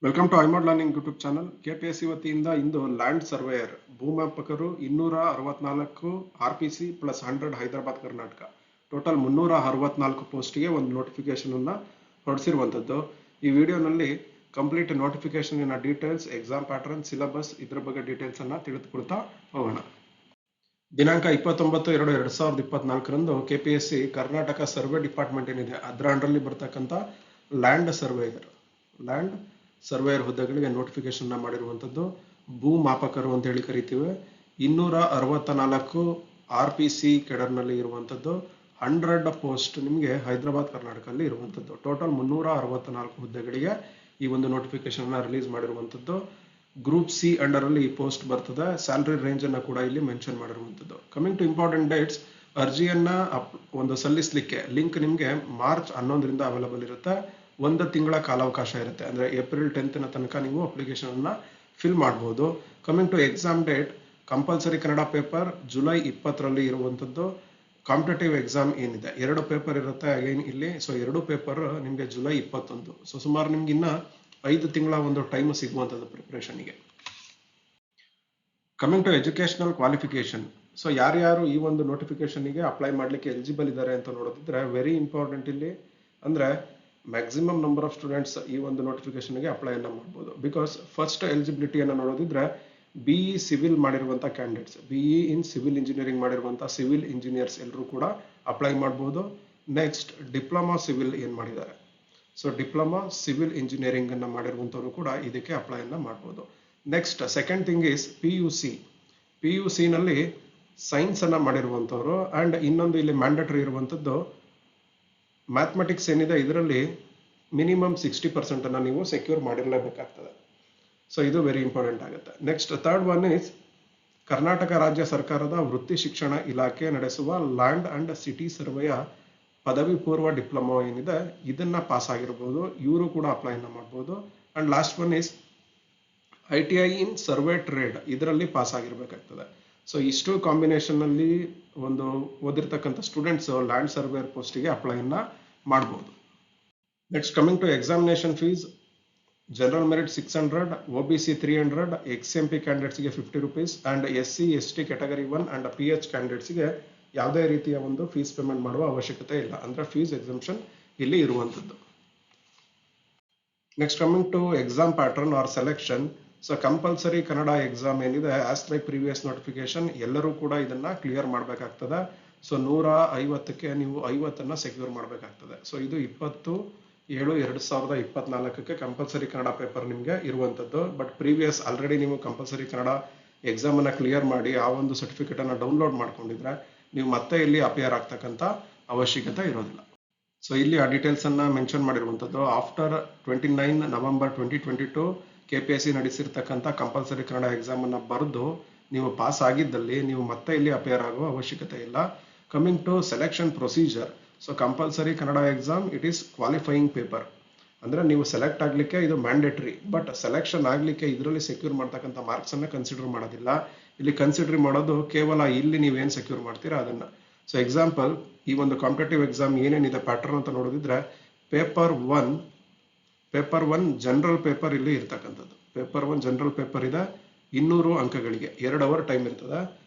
Welcome to imod learning YouTube channel. KPSC ವತಿಯಿಂದ ಇಂದು land surveyor ಭೂಮಾಪಕರು 264 RPC plus 100 Hyderabad Karnataka total 364 ಪೋಸ್ಟ್ಗೆ ಒಂದು ನೋಟಿಫಿಕೇಶನ್ ಅನ್ನ ಹೊರಡಿಸಿರುವಂಥದ್ದು. ಈ ವಿಡಿಯೋನಲ್ಲಿ complete notification details, exam pattern, syllabus ಇದರ ಬಗ್ಗೆ ಡೀಟೇಲ್ಸ್ ಅನ್ನ ತಿಳಿದುಕೊಳ್ತಾ ಹೋಗೋಣ. ದಿನಾಂಕ 29/2/2024 ಕೆಪಿಎಸ್ಸಿ ಕರ್ನಾಟಕ ಸರ್ವೆ ಡಿಪಾರ್ಟ್ಮೆಂಟ್ ಏನಿದೆ ಅದರ ಅಂಡರ್ಲಿ ಬರ್ತಕ್ಕಂಥ ಲ್ಯಾಂಡ್ ಸರ್ವೇಯರ್ ಹುದ್ದೆಗಳಿಗೆ ನೋಟಿಫಿಕೇಶನ್ ಮಾಡಿರುವಂಥದ್ದು. ಭೂಮಾಪಕರು ಅಂತ ಹೇಳಿ ಕರಿತೀವಿ. 264 RPC ಕೆಡರ್ನಲ್ಲಿ ಇರುವಂಥದ್ದು. 100 ಪೋಸ್ಟ್ ನಿಮಗೆ ಹೈದರಾಬಾದ್ ಕರ್ನಾಟಕದಲ್ಲಿ ಇರುವಂಥದ್ದು. ಟೋಟಲ್ 364 ಹುದ್ದೆಗಳಿಗೆ ಈ ಒಂದು ನೋಟಿಫಿಕೇಶನ್ ರಿಲೀಸ್ ಮಾಡಿರುವಂಥದ್ದು. ಗ್ರೂಪ್ ಸಿ ಅಂಡರ್ ಅಲ್ಲಿ ಈ ಪೋಸ್ಟ್ ಬರ್ತದೆ. ಸ್ಯಾಲರಿ ರೇಂಜ್ ಅನ್ನ ಕೂಡ ಇಲ್ಲಿ ಮೆನ್ಷನ್ ಮಾಡಿರುವಂಥದ್ದು. ಕಮಿಂಗ್ ಟು ಇಂಪಾರ್ಟೆಂಟ್ ಡೇಟ್ಸ್, ಅರ್ಜಿಯನ್ನ ಸಲ್ಲಿಸಲಿಕ್ಕೆ ಲಿಂಕ್ ನಿಮಗೆ ಮಾರ್ಚ್ 11ರಿಂದ ಅವೈಲಬಲ್ ಇರುತ್ತೆ. 1 ತಿಂಗಳ ಕಾಲಾವಕಾಶ ಇರುತ್ತೆ. ಅಂದ್ರೆ ಏಪ್ರಿಲ್ 10th ತನಕ ನೀವು ಅಪ್ಲಿಕೇಶನ್ ಅನ್ನ ಫಿಲ್ ಮಾಡಬಹುದು. Coming to exam date, compulsory Kannada paper July 20ರಲ್ಲಿ ಇರುವಂತದ್ದು. ಕಾಂಪಿಟೇಟಿವ್ ಎಕ್ಸಾಮ್ ಏನಿದೆ 2 ಪೇಪರ್ ಇರುತ್ತೆ ಅಗೈನ್ ಇಲ್ಲಿ. ಸೊ 2 ಪೇಪರ್ ನಿಮಗೆ ಜುಲೈ 21. ಸೊ ಸುಮಾರು ನಿಮ್ಗೆ ಇನ್ನ 5 ತಿಂಗಳ ಒಂದು ಟೈಮ್ ಸಿಗುವಂತದ್ದು ಪ್ರಿಪರೇಷನ್ಗೆ. Coming to educational qualification, so ಯಾರ್ಯಾರು ಈ ಒಂದು ನೋಟಿಫಿಕೇಶನ್ಗೆ ಅಪ್ಲೈ ಮಾಡ್ಲಿಕ್ಕೆ ಎಲಿಜಿಬಲ್ ಇದ್ದಾರೆ ಅಂತ ನೋಡೋದಿದ್ರೆ ವೆರಿ ಇಂಪಾರ್ಟೆಂಟ್ ಇಲ್ಲಿ ಅಂದ್ರೆ ಮ್ಯಾಕ್ಸಿಮಮ್ ನಂಬರ್ ಆಫ್ ಸ್ಟೂಡೆಂಟ್ಸ್ ಈ ಒಂದು ನೋಟಿಫಿಕೇಶನ್ಗೆ ಅಪ್ಲೈ ಅನ್ನ ಮಾಡಬಹುದು. ಬಿಕಾಸ್ ಫಸ್ಟ್ ಎಲಿಜಿಬಿಲಿಟಿಯನ್ನು ನೋಡೋದಿದ್ರೆ BE ಸಿವಿಲ್ ಮಾಡಿರುವಂತಹ candidates, BE in civil engineering ಮಾಡಿರುವಂತಹ ಸಿವಿಲ್ ಇಂಜಿನಿಯರ್ಸ್ ಎಲ್ಲರೂ ಕೂಡ ಅಪ್ಲೈ ಮಾಡಬಹುದು. ನೆಕ್ಸ್ಟ್ ಡಿಪ್ಲೊಮಾ ಸಿವಿಲ್ ಏನ್ ಮಾಡಿದ್ದಾರೆ, ಸೊ ಡಿಪ್ಲೊಮಾ ಸಿವಿಲ್ ಇಂಜಿನಿಯರಿಂಗ್ ಅನ್ನ ಮಾಡಿರುವಂತವರು ಕೂಡ ಇದಕ್ಕೆ ಅಪ್ಲೈ ಅನ್ನ ಮಾಡಬಹುದು. Next second thing is PUC ನಲ್ಲಿ ಸೈನ್ಸ್ ಅನ್ನ ಮಾಡಿರುವಂತವರು. ಅಂಡ್ ಇನ್ನೊಂದು ಇಲ್ಲಿ ಮ್ಯಾಂಡೇಟರಿ ಇರುವಂತದ್ದು ಮ್ಯಾಥಮೆಟಿಕ್ಸ್ ಏನಿದೆ ಇದರಲ್ಲಿ ಮಿನಿಮಮ್ 60% ಅನ್ನ ನೀವು ಸೆಕ್ಯೂರ್ ಮಾಡಿರಲೇಬೇಕಾಗ್ತದೆ. ಸೊ ಇದು ವೆರಿ ಇಂಪಾರ್ಟೆಂಟ್ ಆಗುತ್ತೆ. Next third one is Karnataka ರಾಜ್ಯ ಸರ್ಕಾರದ ವೃತ್ತಿ ಶಿಕ್ಷಣ ಇಲಾಖೆ ನಡೆಸುವ ಲ್ಯಾಂಡ್ ಅಂಡ್ ಸಿಟಿ ಸರ್ವೆಯ ಪದವಿ ಪೂರ್ವ ಡಿಪ್ಲೊಮಾ ಏನಿದೆ ಇದನ್ನ ಪಾಸ್ ಆಗಿರಬಹುದು, ಇವರು ಕೂಡ ಅಪ್ಲೈ ಅನ್ನ ಮಾಡಬಹುದು. And last one is ITI in survey trade, ಇದರಲ್ಲಿ ಪಾಸ್ ಆಗಿರ್ಬೇಕಾಗ್ತದೆ. ಸೊ ಇಷ್ಟು ಕಾಂಬಿನೇಷನ್ ಅಲ್ಲಿ ಒಂದು ಓದಿರ್ತಕ್ಕಂಥ ಸ್ಟೂಡೆಂಟ್ಸ್ ಲ್ಯಾಂಡ್ ಸರ್ವೇಯರ್ ಪೋಸ್ಟ್ಗೆ ಅಪ್ಲೈ ಅನ್ನ ಮಾಡಬಹುದು. Next coming to examination fees, general merit 600, OBC 300, XMP ಕ್ಯಾಂಡಿಡೇಟ್ಸ್ಗೆ 50 rupees and SC ST category 1 and PH ಕ್ಯಾಂಡಿಡೇಟ್ಸ್ಗೆ ಯಾವುದೇ ರೀತಿಯ ಒಂದು ಫೀಸ್ ಪೇಮೆಂಟ್ ಮಾಡುವ ಅವಶ್ಯಕತೆ ಇಲ್ಲ. ಅಂದ್ರೆ ಫೀಸ್ ಎಕ್ಸಂಪ್ಷನ್ ಇಲ್ಲಿ ಇರುವಂತದ್ದು. Next coming to exam pattern or selection, so compulsory Kannada exam ಏನಿದೆ ಆಸ್ ಲೈಕ್ ಪ್ರೀವಿಯಸ್ ನೋಟಿಫಿಕೇಶನ್ ಎಲ್ಲರೂ ಕೂಡ ಇದನ್ನ ಕ್ಲಿಯರ್ ಮಾಡಬೇಕಾಗ್ತದೆ. ಸೊ 150ಕ್ಕೆ ನೀವು 50ಅನ್ನ ಸೆಕ್ಯೂರ್ ಮಾಡಬೇಕಾಗ್ತದೆ. ಸೊ ಇದು 20/7/2024 ಕಂಪಲ್ಸರಿ ಕನ್ನಡ ಪೇಪರ್ ನಿಮಗೆ ಇರುವಂತದ್ದು. ಬಟ್ ಪ್ರೀವಿಯಸ್ ಆಲ್ರೆಡಿ ನೀವು ಕಂಪಲ್ಸರಿ ಕನ್ನಡ ಎಕ್ಸಾಮ್ ಅನ್ನ ಕ್ಲಿಯರ್ ಮಾಡಿ ಆ ಒಂದು ಸರ್ಟಿಫಿಕೇಟ್ ಅನ್ನ ಡೌನ್ಲೋಡ್ ಮಾಡ್ಕೊಂಡಿದ್ರೆ ನೀವು ಮತ್ತೆ ಇಲ್ಲಿ ಅಪಿಯರ್ ಆಗ್ತಕ್ಕಂಥ ಅವಶ್ಯಕತೆ ಇರೋದಿಲ್ಲ. ಸೊ ಇಲ್ಲಿ ಆ ಡೀಟೇಲ್ಸ್ ಅನ್ನ ಮೆನ್ಷನ್ ಮಾಡಿರುವಂತದ್ದು. ಆಫ್ಟರ್ 29 ನವೆಂಬರ್ 2022 KPSC ನಡೆಸಿರ್ತಕ್ಕಂಥ ಕಂಪಲ್ಸರಿ ಕನ್ನಡ ಎಕ್ಸಾಮ್ ಅನ್ನ ಬರೆದು ನೀವು ಪಾಸ್ ಆಗಿದ್ದಲ್ಲಿ ನೀವು ಮತ್ತೆ ಇಲ್ಲಿ ಅಪಿಯರ್ ಆಗುವ ಅವಶ್ಯಕತೆ ಇಲ್ಲ. Coming to selection procedure, so compulsory Kannada exam it is qualifying paper. ಅಂದ್ರೆ ನೀವು ಸೆಲೆಕ್ಟ್ ಆಗ್ಲಿಕ್ಕೆ ಇದು ಮ್ಯಾಂಡೇಟರಿ, ಬಟ್ ಸೆಲೆಕ್ಷನ್ ಆಗ್ಲಿಕ್ಕೆ ಇದರಲ್ಲಿ ಸೆಕ್ಯೂರ್ ಮಾಡ್ತಕ್ಕಂಥ ಮಾರ್ಕ್ಸ್ ಅನ್ನ ಕನ್ಸಿಡರ್ ಮಾಡೋದಿಲ್ಲ. ಇಲ್ಲಿ ಕನ್ಸಿಡರ್ ಮಾಡೋದು ಕೇವಲ ಇಲ್ಲಿ ನೀವೇನ್ ಸೆಕ್ಯೂರ್ ಮಾಡ್ತೀರಾ ಅದನ್ನ. ಸೊ ಎಕ್ಸಾಂಪಲ್, ಈ ಒಂದು ಕಾಂಪಿಟೇಟಿವ್ ಎಕ್ಸಾಮ್ ಏನೇನಿದೆ ಪ್ಯಾಟರ್ನ್ ಅಂತ ನೋಡೋದಿದ್ರೆ ಪೇಪರ್ 1 ಜನರಲ್ ಪೇಪರ್ ಇಲ್ಲಿ ಇರ್ತಕ್ಕಂಥದ್ದು. ಪೇಪರ್ 1 ಜನರಲ್ ಪೇಪರ್ ಇದೆ 200 ಅಂಕಗಳಿಗೆ 2 ಅವರ್ ಟೈಮ್ ಇರ್ತದೆ.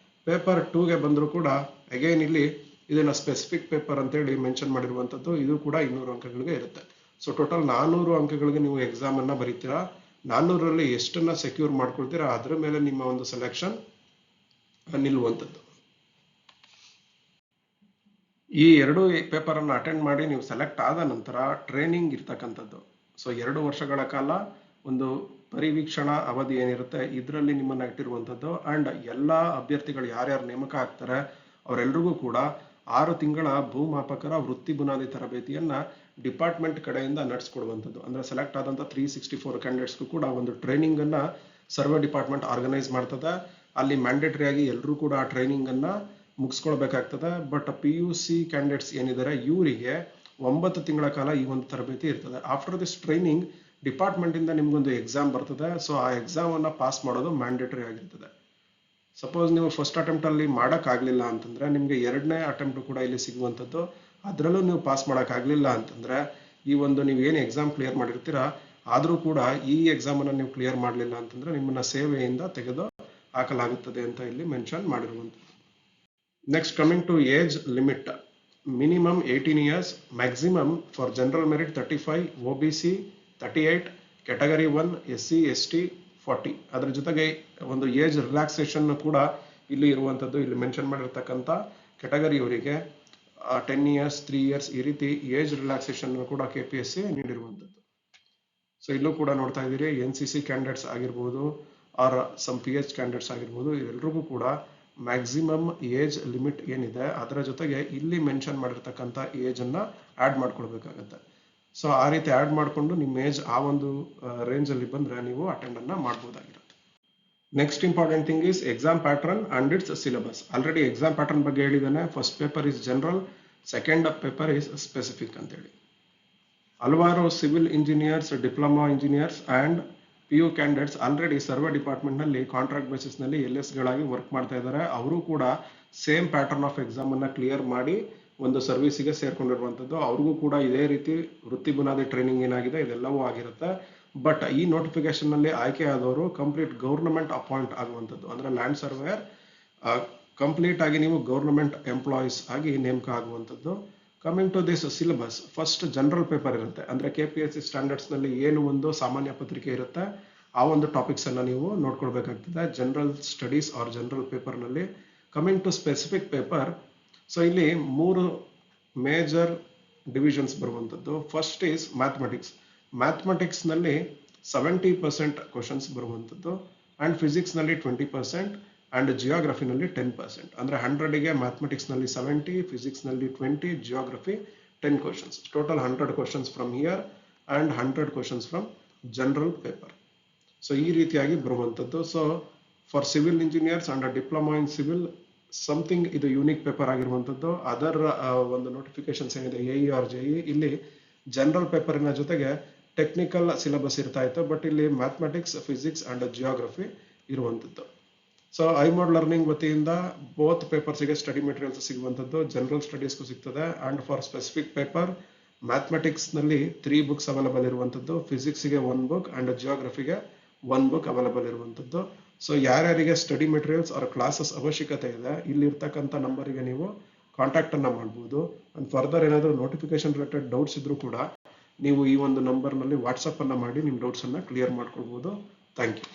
ಪೇಪರ್ 2ಗೆ ಬಂದರೂ ಕೂಡ ಅಗೈನ್ ಇಲ್ಲಿ ಇದನ್ನ ಸ್ಪೆಸಿಫಿಕ್ ಪೇಪರ್ ಅಂತ ಹೇಳಿ ಮೆನ್ಷನ್ ಮಾಡಿರುವಂತದ್ದು. ಇದು ಕೂಡ 200 ಅಂಕಗಳಿಗೆ ಇರುತ್ತೆ. ಸೊ ಟೋಟಲ್ 400 ಅಂಕಗಳಿಗೆ ನೀವು ಎಕ್ಸಾಮ್ ಅನ್ನ ಬರೀತೀರಾ. 400ರಲ್ಲಿ ಎಷ್ಟನ್ನ ಸೆಕ್ಯೂರ್ ಮಾಡ್ಕೊಳ್ತೀರಾ ಅದ್ರ ಮೇಲೆ ನಿಮ್ಮ ಒಂದು ಸೆಲೆಕ್ಷನ್ ನಿಲ್ಲುವಂಥದ್ದು. ಈ 2 ಪೇಪರ್ ಅನ್ನ ಅಟೆಂಡ್ ಮಾಡಿ ನೀವು ಸೆಲೆಕ್ಟ್ ಆದ ನಂತರ ಟ್ರೈನಿಂಗ್ ಇರ್ತಕ್ಕಂಥದ್ದು. ಸೊ 2 ವರ್ಷಗಳ ಕಾಲ ಒಂದು ಪರಿವೀಕ್ಷಣಾ ಅವಧಿ ಏನಿರುತ್ತೆ ಇದರಲ್ಲಿ ನಿಮ್ಮನ್ನ ಇಟ್ಟಿರುವಂತದ್ದು. ಅಂಡ್ ಎಲ್ಲಾ ಅಭ್ಯರ್ಥಿಗಳು ಯಾರ್ಯಾರು ನೇಮಕ ಆಗ್ತಾರೆ ಅವರೆಲ್ಲರಿಗೂ ಕೂಡ 6 ತಿಂಗಳ ಭೂಮಾಪಕರ ವೃತ್ತಿ ಬುನಾದಿ ತರಬೇತಿಯನ್ನ ಡಿಪಾರ್ಟ್ಮೆಂಟ್ ಕಡೆಯಿಂದ ನಡೆಸ್ಕೊಡುವಂಥದ್ದು. ಅಂದ್ರೆ ಸೆಲೆಕ್ಟ್ ಆದಂತ 364 ಕ್ಯಾಂಡಿಡೇಟ್ಸ್ಗೂ ಕೂಡ ಒಂದು ಟ್ರೈನಿಂಗ್ ಅನ್ನ ಸರ್ವೆ ಡಿಪಾರ್ಟ್ಮೆಂಟ್ ಆರ್ಗನೈಸ್ ಮಾಡ್ತದೆ. ಅಲ್ಲಿ ಮ್ಯಾಂಡೇಟರಿ ಆಗಿ ಎಲ್ಲರೂ ಕೂಡ ಆ ಟ್ರೈನಿಂಗ್ ಅನ್ನ ಮುಗಿಸ್ಕೊಳ್ಬೇಕಾಗ್ತದೆ. ಬಟ್ PUC ಕ್ಯಾಂಡಿಡೇಟ್ಸ್ ಏನಿದ್ದಾರೆ ಇವರಿಗೆ 9 ತಿಂಗಳ ಕಾಲ ಈ ಒಂದು ತರಬೇತಿ ಇರ್ತದೆ. ಆಫ್ಟರ್ ದಿಸ್ ಟ್ರೈನಿಂಗ್ ಡಿಪಾರ್ಟ್ಮೆಂಟ್ ಇಂದ ನಿಮ್ಗೊಂದು ಎಕ್ಸಾಮ್ ಬರ್ತದೆ. ಸೊ ಆ ಎಕ್ಸಾಮ್ ಅನ್ನ ಪಾಸ್ ಮಾಡೋದು ಮ್ಯಾಂಡೇಟರಿ ಆಗಿರ್ತದೆ. ಸಪೋಸ್ ನೀವು ಫಸ್ಟ್ ಅಟೆಂಪ್ಟ್ ಅಲ್ಲಿ ಮಾಡಕ್ ಆಗ್ಲಿಲ್ಲ ಅಂತಂದ್ರೆ ನಿಮ್ಗೆ 2ನೇ ಅಟೆಂಪ್ಟ್ ಕೂಡ ಇಲ್ಲಿ ಸಿಗುವಂತದ್ದು. ಅದರಲ್ಲೂ ನೀವು ಪಾಸ್ ಮಾಡಕ್ ಆಗ್ಲಿಲ್ಲ ಅಂತಂದ್ರೆ ಈ ಒಂದು ನೀವು ಏನು ಎಕ್ಸಾಮ್ ಕ್ಲಿಯರ್ ಮಾಡಿರ್ತೀರಾ ಆದರೂ ಕೂಡ ಈ ಎಕ್ಸಾಮನ್ನು ನೀವು ಕ್ಲಿಯರ್ ಮಾಡಲಿಲ್ಲ ಅಂತಂದ್ರೆ ನಿಮ್ಮನ್ನ ಸೇವೆಯಿಂದ ತೆಗೆದು ಹಾಕಲಾಗುತ್ತದೆ ಅಂತ ಇಲ್ಲಿ ಮೆನ್ಷನ್ ಮಾಡಿರುವಂಥದ್ದು. Next coming to age limit, minimum 18 years, maximum for general merit 35, OBC 38, category 1 SC ST 40. ಅದರ ಜೊತೆಗೆ ಒಂದು ಏಜ್ ರಿಲ್ಯಾಕ್ಸೇಷನ್ ಕೂಡ ಇಲ್ಲಿ ಇರುವಂಥದ್ದು. ಇಲ್ಲಿ ಮೆನ್ಷನ್ ಮಾಡಿರ್ತಕ್ಕಂಥ ಕ್ಯಾಟಗರಿಯವರಿಗೆ 10 years 3 years ಈ ರೀತಿ ಏಜ್ ರಿಲ್ಯಾಕ್ಸೇಷನ್ ಕೂಡ KPSC ನೀಡಿರುವಂಥದ್ದು. ಸೊ ಇಲ್ಲೂ ಕೂಡ ನೋಡ್ತಾ ಇದ್ದೀರಿ NCC ಕ್ಯಾಂಡಿಡೇಟ್ಸ್ ಆಗಿರ್ಬೋದು ಆರ್ ಸಮ್ PH ಕ್ಯಾಂಡಿಡೇಟ್ಸ್ ಆಗಿರ್ಬೋದು, ಇದೆಲ್ಲರಿಗೂ ಕೂಡ ಮ್ಯಾಕ್ಸಿಮಮ್ ಏಜ್ ಲಿಮಿಟ್ ಏನಿದೆ ಅದರ ಜೊತೆಗೆ ಇಲ್ಲಿ ಮೆನ್ಷನ್ ಮಾಡಿರ್ತಕ್ಕಂಥ ಏಜ್ ಅನ್ನ ಆಡ್ ಮಾಡ್ಕೊಳ್ಬೇಕಾಗತ್ತೆ. ಸೊ ಆ ರೀತಿ ಆಡ್ ಮಾಡಿಕೊಂಡು ನಿಮ್ಮ ಏಜ್ ಆ ಒಂದು ರೇಂಜ್ ಅಲ್ಲಿ ಬಂದ್ರೆ ನೀವು ಅಟೆಂಡ್ ಅನ್ನ ಮಾಡಬಹುದಾಗಿರುತ್ತೆ. Next important thing is exam pattern and its syllabus. Already exam pattern ಬಗ್ಗೆ ಹೇಳಿದಾನೆ. First paper is general, second paper is specific ಅಂತೇಳಿ. ಹಲವಾರು civil engineers, diploma engineers and PU candidates already survey department ನಲ್ಲಿ contract basis ನಲ್ಲಿ LS ಗಳಾಗಿ work ಮಾಡ್ತಾ ಇದ್ದಾರೆ. ಅವರು ಕೂಡ ಸೇಮ್ ಪ್ಯಾಟರ್ನ್ ಆಫ್ ಎಕ್ಸಾಮ್ ಅನ್ನ ಕ್ಲಿಯರ್ ಮಾಡಿ ಒಂದು ಸರ್ವಿಸಿಗೆ ಸೇರ್ಕೊಂಡಿರುವಂತದ್ದು. ಅವ್ರಿಗೂ ಕೂಡ ಇದೇ ರೀತಿ ವೃತ್ತಿ ಬುನಾದಿ ಟ್ರೈನಿಂಗ್ ಏನಾಗಿದೆ ಇದೆಲ್ಲವೂ ಆಗಿರುತ್ತೆ. ಬಟ್ ಈ ನೋಟಿಫಿಕೇಶನ್ ನಲ್ಲಿ ಆಯ್ಕೆ ಆದವರು ಕಂಪ್ಲೀಟ್ ಗವರ್ನಮೆಂಟ್ ಅಪಾಯಿಂಟ್ ಆಗುವಂಥದ್ದು, ಅಂದ್ರೆ ಲ್ಯಾಂಡ್ ಸರ್ವೇಯರ್ ಕಂಪ್ಲೀಟ್ ಆಗಿ ನೀವು ಗವರ್ನಮೆಂಟ್ ಎಂಪ್ಲಾಯೀಸ್ ಆಗಿ ನೇಮಕ ಆಗುವಂಥದ್ದು. Coming to this syllabus, first general paper ಇರುತ್ತೆ. ಅಂದ್ರೆ KPSC ಸ್ಟ್ಯಾಂಡರ್ಡ್ಸ್ ನಲ್ಲಿ ಏನು ಒಂದು ಸಾಮಾನ್ಯ ಪತ್ರಿಕೆ ಇರುತ್ತೆ ಆ ಒಂದು ಟಾಪಿಕ್ಸ್ ಅನ್ನ ನೀವು ನೋಡ್ಕೊಳ್ಬೇಕಾಗ್ತದೆ general studies or general paper ನಲ್ಲಿ. Coming to specific paper, so ಇಲ್ಲಿ 3 ಮೇಜರ್ ಡಿವಿಷನ್ಸ್ ಬರುವಂಥದ್ದು. First is mathematics. ಮ್ಯಾಥಮೆಟಿಕ್ಸ್ ನಲ್ಲಿ 70% ಕ್ವಶನ್ಸ್ ಬರುವಂಥದ್ದು, ಅಂಡ್ ಫಿಸಿಕ್ಸ್ ನಲ್ಲಿ 20%, ಅಂಡ್ ಜಿಯೋಗ್ರಫಿ ನಲ್ಲಿ 10%. ಅಂದ್ರೆ 100ಗೆ ಮ್ಯಾಥಮೆಟಿಕ್ಸ್ ನಲ್ಲಿ 70, ಫಿಸಿಕ್ಸ್ ನಲ್ಲಿ 20, geography 10 questions. Total 100 questions from here and 100 questions from general paper. So ಈ ರೀತಿಯಾಗಿ ಬರುವಂಥದ್ದು. So for civil engineers and diploma in civil something ಇದು ಯೂನಿಕ್ ಪೇಪರ್ ಆಗಿರುವಂಥದ್ದು. ಅದರ್ ಒಂದು ನೋಟಿಫಿಕೇಶನ್ಸ್ ಏನಿದೆ AE ಆರ್ JE ಇಲ್ಲಿ ಜನರಲ್ ಪೇಪರಿನ ಜೊತೆಗೆ ಟೆಕ್ನಿಕಲ್ ಸಿಲೆಬಸ್ ಇರ್ತಾ ಇತ್ತು. ಬಟ್ ಇಲ್ಲಿ ಮ್ಯಾಥಮೆಟಿಕ್ಸ್, ಫಿಸಿಕ್ಸ್ ಅಂಡ್ ಜಿಯೋಗ್ರಫಿ ಇರುವಂಥದ್ದು. ಸೊ ಐಮೋಡ್ ಲರ್ನಿಂಗ್ ವತಿಯಿಂದ ಬೋತ್ ಪೇಪರ್ಸ್ಗೆ ಸ್ಟಡಿ ಮೆಟೀರಿಯಲ್ಸ್ ಸಿಗುವಂಥದ್ದು, ಜನರಲ್ ಸ್ಟಡೀಸ್ಗೂ ಸಿಗ್ತದೆ. And for specific paper mathematics ನಲ್ಲಿ 3 books ಅವೈಲಬಲ್ ಇರುವಂಥದ್ದು, ಫಿಸಿಕ್ಸ್ಗೆ 1 book ಅಂಡ್ ಜಿಯೋಗ್ರಫಿಗೆ 1 book ಅವೈಲಬಲ್ ಇರುವಂಥದ್ದು. ಸೊ ಯಾರ್ಯಾರಿಗೆ ಸ್ಟಡಿ ಮೆಟೀರಿಯಲ್ಸ್ ಆರ್ ಕ್ಲಾಸಸ್ ಅವಶ್ಯಕತೆ ಇದೆ ಇಲ್ಲಿ ಇರ್ತಕ್ಕಂಥ ನಂಬರಿಗೆ ನೀವು ಕಾಂಟ್ಯಾಕ್ಟ್ ಅನ್ನ ಮಾಡಬಹುದು. ಅಂಡ್ ಫರ್ದರ್ ಏನಾದರೂ ನೋಟಿಫಿಕೇಶನ್ ರಿಲೇಟೆಡ್ ಡೌಟ್ಸ್ ಇದ್ರೂ ಕೂಡ ನೀವು ಈ ಒಂದು ನಂಬರ್ ನಲ್ಲಿ ವಾಟ್ಸ್ಆಪ್ ಅನ್ನ ಮಾಡಿ ನಿಮ್ಮ ಡೌಟ್ಸ್ ಅನ್ನ ಕ್ಲಿಯರ್ ಮಾಡ್ಕೊಳ್ಬಹುದು. Thank you.